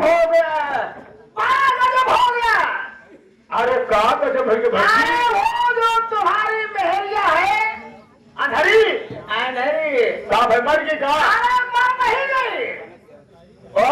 हो गया, बड़ा गजब हो गया। अरे कहा गजब है कि भाई वो जो तुम्हारी मेहरिया है अंधरी अंधरी, का भाई मर गई का? अरे मर नहीं गई। ओ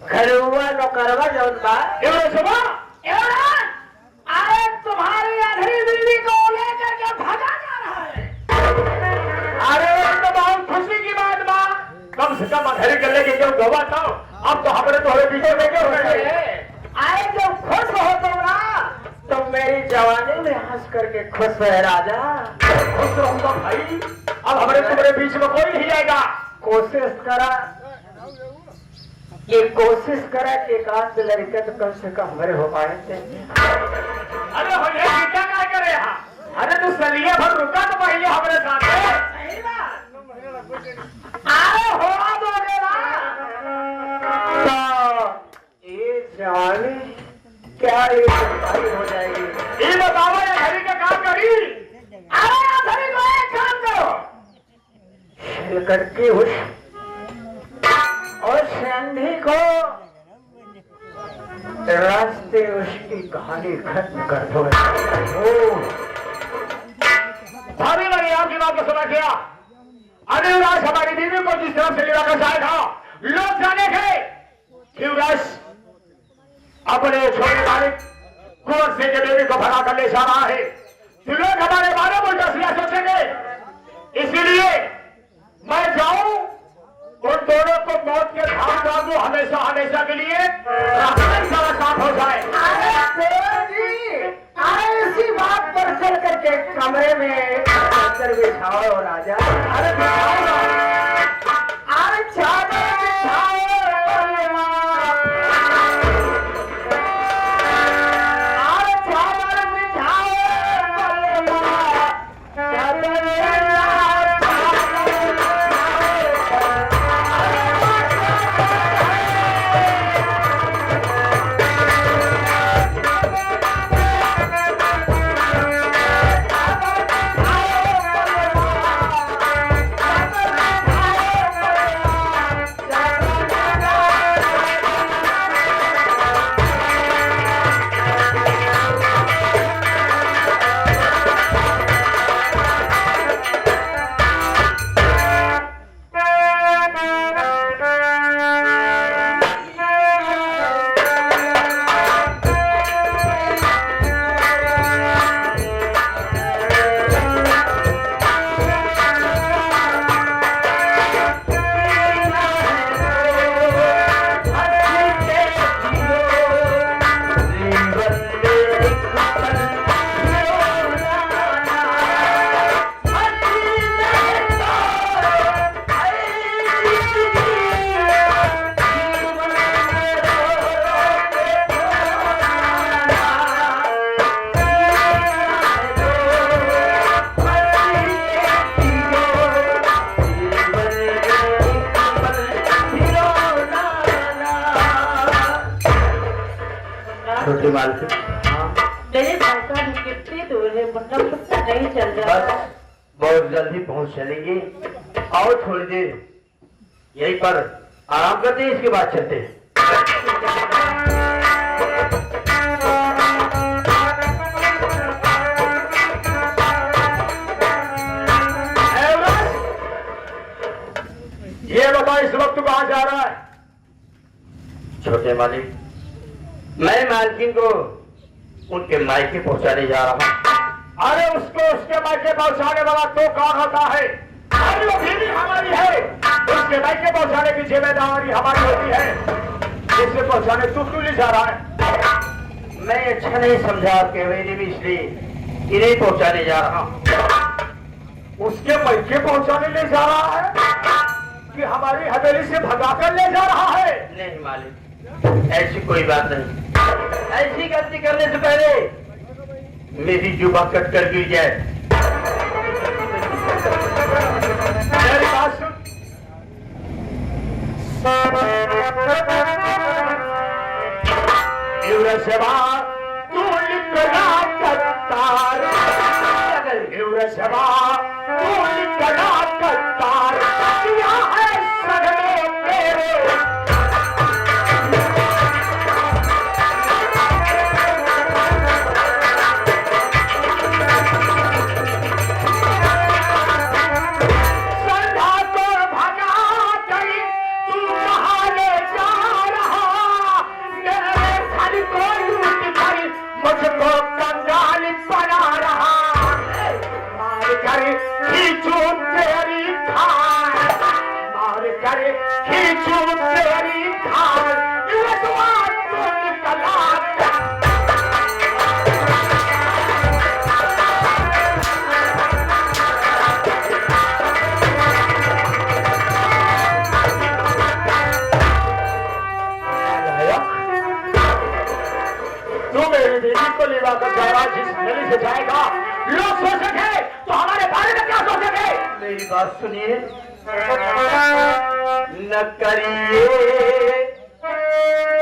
घरुआ नौकरवा जौन बा एवढा सभा एवढा, अरे तुम्हारी अंधरी बिल्ली को लेकर के भागा जा रहा है। अरे तो बहुत खुशी की बात बा, कम से कम अंधेरी कर लेके क्यों गवा था। अब तो हमारे तोहरे पीछे लेके हो गए। अरे जब खुश हो तुम ना, तो मेरी जवानी में हंस करके खुश है राजा। खुश रहूंगा भाई, अब हमारे तुम्हारे बीच में कोई नहीं आएगा। कोशिश करा, ये कोशिश करा कि एक आध लड़के तो कम से कम हमारे हो पाए थे। अरे भैया क्या क्या करे यहाँ? अरे तू सलिया भर रुका तो पहले हमारे साथ है। सही बात। अरे हो दोगे ना, तो ये जवानी क्या ये भाई हो जाएगी। ये बताओ ये घड़ी का काम करी। अरे घड़ी को एक काम करो, छिल करके उस और संधि को रास्ते उसकी कहानी खत्म कर दो। भाभी लगी आपकी बात को सुना किया। अनिवराज हमारी बीवी को जिस तरह से ले जाकर जाए था, लोग जाने थे कि युवराज अपने छोटे मालिक कुंवर सिंह के बेबी को भगा कर ले जा रहा है। तो लोग हमारे बारे में उल्टा सीधा सोचेंगे, इसीलिए मैं जाऊं उन दोनों को मौत के घाट डाल दूं हमेशा हमेशा के लिए, रास्ता सारा साफ हो जाए। अरे इसी बात पर चल करके कमरे में चादर बिछाओ राजा। अरे बिठाओ, अरे चादर बिछाओ, अरे चादर बिछाओ, चादर छोटे मालिक मेरे भाषा में कितनी दूर है, मतलब पता नहीं चल रहा। बस बहुत जल्दी पहुंच चलेंगे। और थोड़ी देर यहीं पर आराम करते हैं, इसके बाद चलते हैं। ये बताओ इस वक्त कहां जा रहा है? छोटे मालिक, मैं मालकिन को उनके मायके पहुंचाने जा रहा हूं। अरे उसको उसके मायके पहुंचाने वाला तो कौन होता है? अरे वो बीवी हमारी है, उसके मायके पहुंचाने की जिम्मेदारी हमारी होती है। इसे पहुंचाने तू क्यों ले जा रहा है? मैं अच्छा नहीं समझा आपके हवेली में, इसलिए इन्हें पहुंचाने जा रहा हूं। उसके मायके पहुंचाने ले जा रहा है कि हमारी हवेली से भगाकर ले जा रहा है? नहीं मालिक, ऐसी कोई बात नहीं। ऐसी गलती करने से पहले मेरी जुबान कट कर गिर जाए। मेरी बात सुन। युवराजवा तू निकला कत्तार, युवराजवा तू निकला कत्तार, किया है सगले तेरे मुझको कंगाल बना रहा मार कर खींचू तेरी खाल मार कर खींचू तेरी खाल ये दुआ तू निकला तू मेरी बेटी को लेवा कर जाएगा जिस गली से जाएगा लोग सोचेंगे तो हमारे बारे में क्या सोचेंगे मेरी बात सुनिए न करिए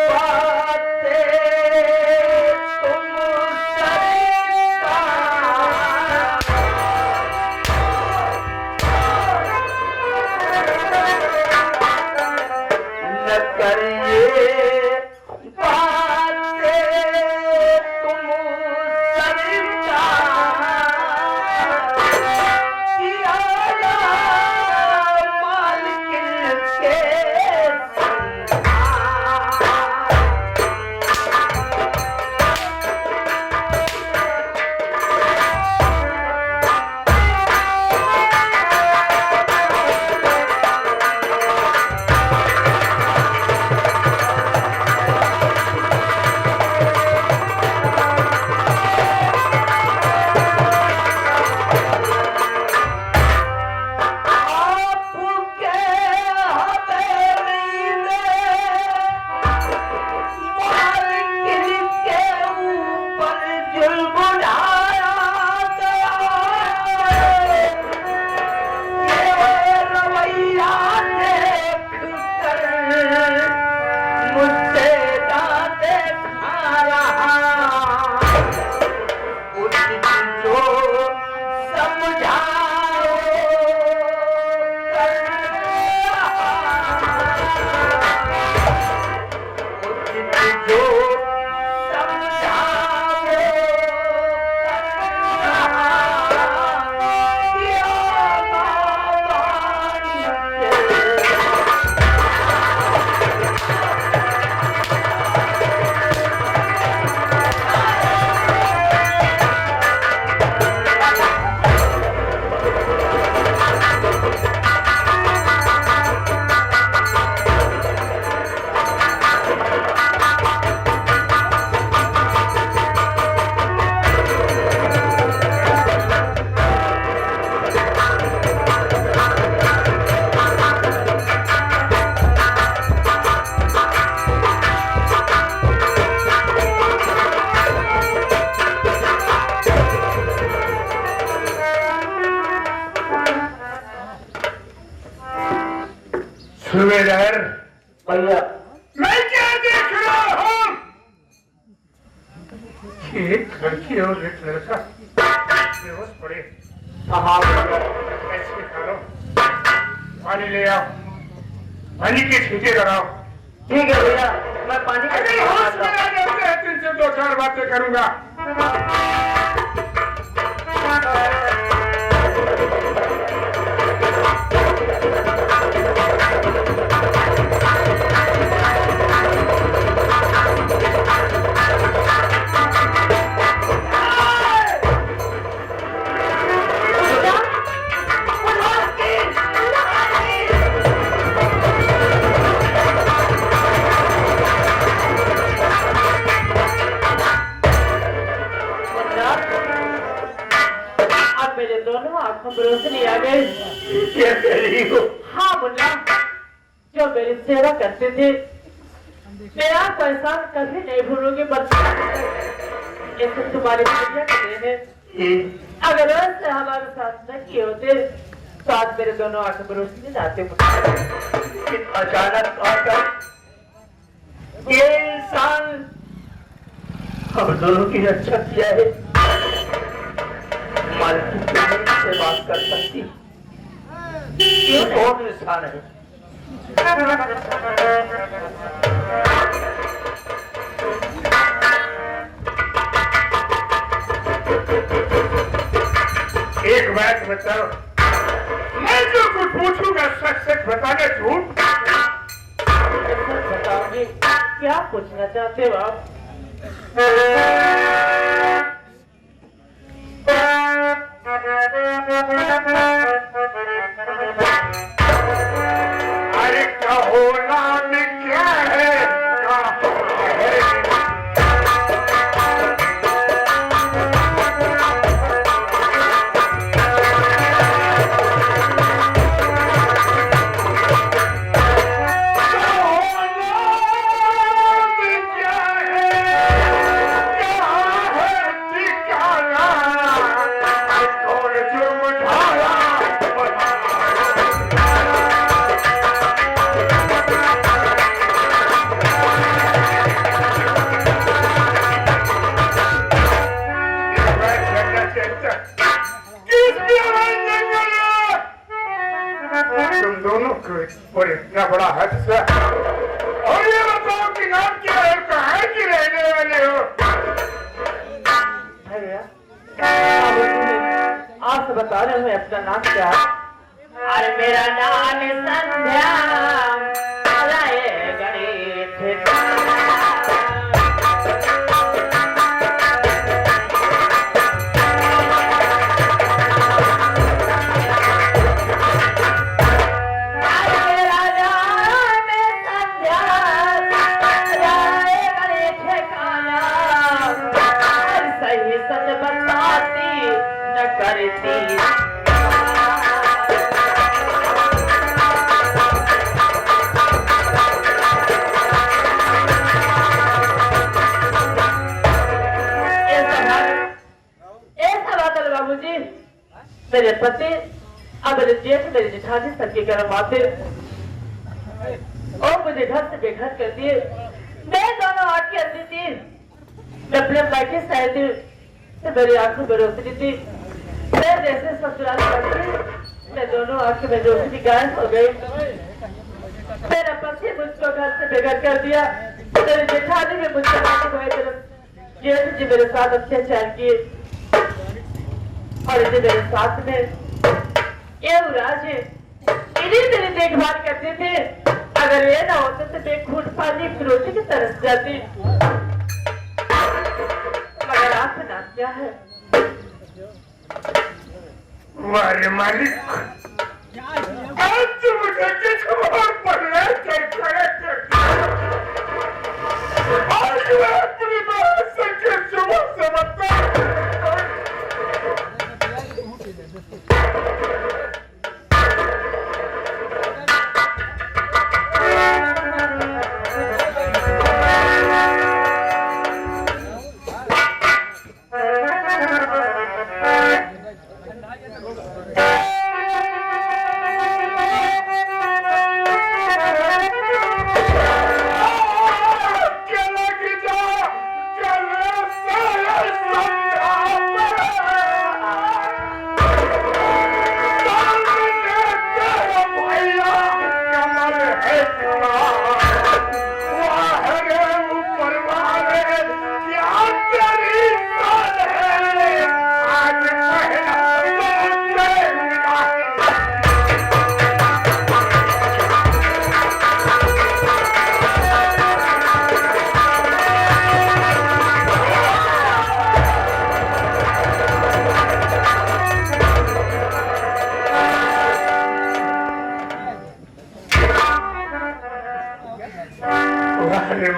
बातें तुम न करिए सुबेदार भैया मैं क्या देख रहा हूँ एक लड़की और एक लड़का बेहोश पड़े हाँ भैया ऐसे करो पानी ले आओ पानी के छींटे कराओ ठीक है भैया मैं पानी का अगर होश में आ जाते हैं तुमसे दो चार बातें करूंगा मेरे दोनों आंखों में रोशनी आ गई। क्या कह रही हो? हाँ मुन्ना, जो मेरी सेवा करते थे मेरा पैसा कभी नहीं भूलोगे बच्चा। ये सब तुम्हारे भैया के हैं। अगर वैसे हमारे साथ न किए होते तो आज मेरे दोनों आंखों में रोशनी लाते। अचानक आकर ये इंसान हम दोनों की रक्षा किया है। मालकिन से बात कर सकती ये कौन इंसान है? एक बात बताओ, मैं जो कुछ पूछूंगा सच सच बताना, झूठ? बताओगे क्या पूछना चाहते हो आप? और इतना बड़ा हादसा। और ये बताओ कि नाम क्या है, कहाँ की रहने वाले हो? भैया आपसे बता रहे हैं अपना नाम क्या है। अरे मेरा नाम है संध्या राय गणेश। मेरे पति अब मेरे जेठ मेरे जेठानी सबके गर्म आते और मुझे घर से बेघर कर दिए। मैं दोनों आंख की अंधी थी, मैं अपने मायके सहती से मेरी आंखों में रोशनी थी। मैं जैसे ससुराल पहुंची मैं दोनों आंख में रोशनी गायब हो गई। मेरा पति मुझको घर से बेघर कर दिया। मेरी जेठानी ने मुझसे जेठ जी मेरे साथ अत्याचार किए और इसे मेरे साथ में युवराज इन्हीं मेरी देखभाल करते थे। अगर ये ना होते तो मैं खून पानी रोटी की तरस जाती। मगर आपका नाम क्या है? वारे मालिक, आज मुझे किस खबर पर ले चल खड़े आज मैं अपनी बात से किस जुबान से बता।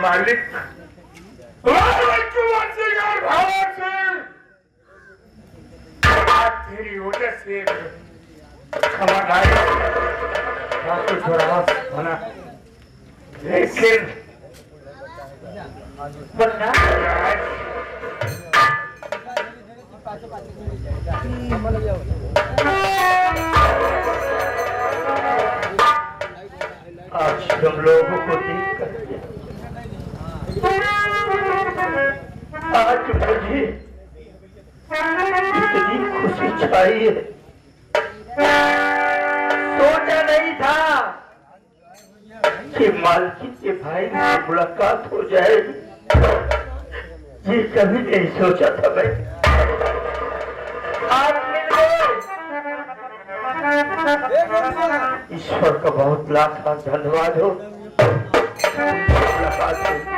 मालिक तेरी वजह से बना, लेकिन आज तुम लोगों को देख कर आज मुझे इतनी खुशी चाहिए, सोचा नहीं था कि मालकिन के भाई से मुलाकात हो जाएगी। ये कभी नहीं सोचा था मैं। आप मिल गए, ईश्वर का बहुत लाख लाख धन्यवाद हो। मुलाकात हुई।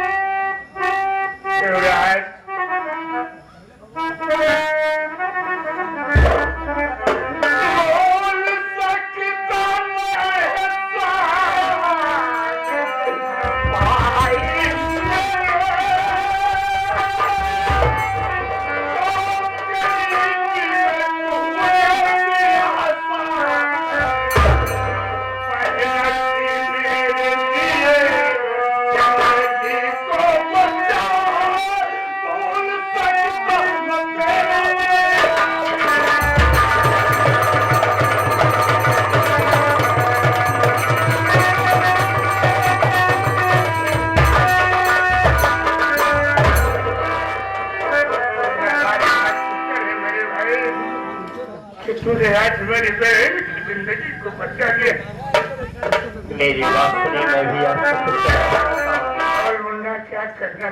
आज मेरी बहन की जिंदगी को बचा दिया। मेरी बात सुनिए, मैं भी आपको कुछ बताता हूं। और मुन्ना क्या करना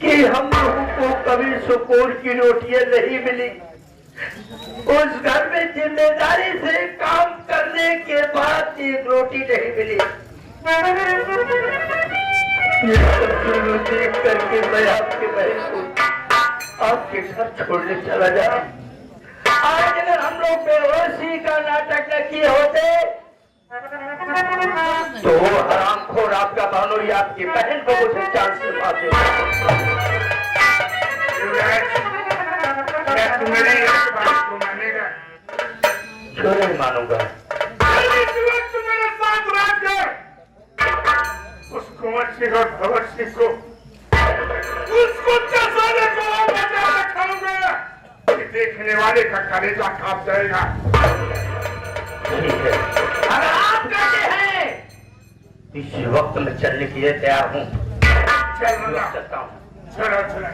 कि हम लोगों को कभी सुकून की रोटियां नहीं मिली। उस घर में जिम्मेदारी से काम करने के बाद एक रोटी नहीं मिली। ये सब चीजें देख करके मैं आपके बहन को आपके घर छोड़ने चला जा। आज अगर हम लोग बेहोशी का नाटक न किए होते तो वो हरामखोर आपका भानोरी आपकी बहन को मुझे चांस दिलवा दे। क्या तू मेरी इस बात को मानेगा? क्यों नहीं मानूंगा? तू मेरे साथ रह कर उस कुंवर सिंह और भवर सिंह को उसको चसाने को बचा रखाऊंगा कि देखने वाले का कलेजा कांप जाएगा। ठीक है, अगर आप कहते हैं इस वक्त में चलने के लिए तैयार हूँ। चल चलता हूँ। चलो चलो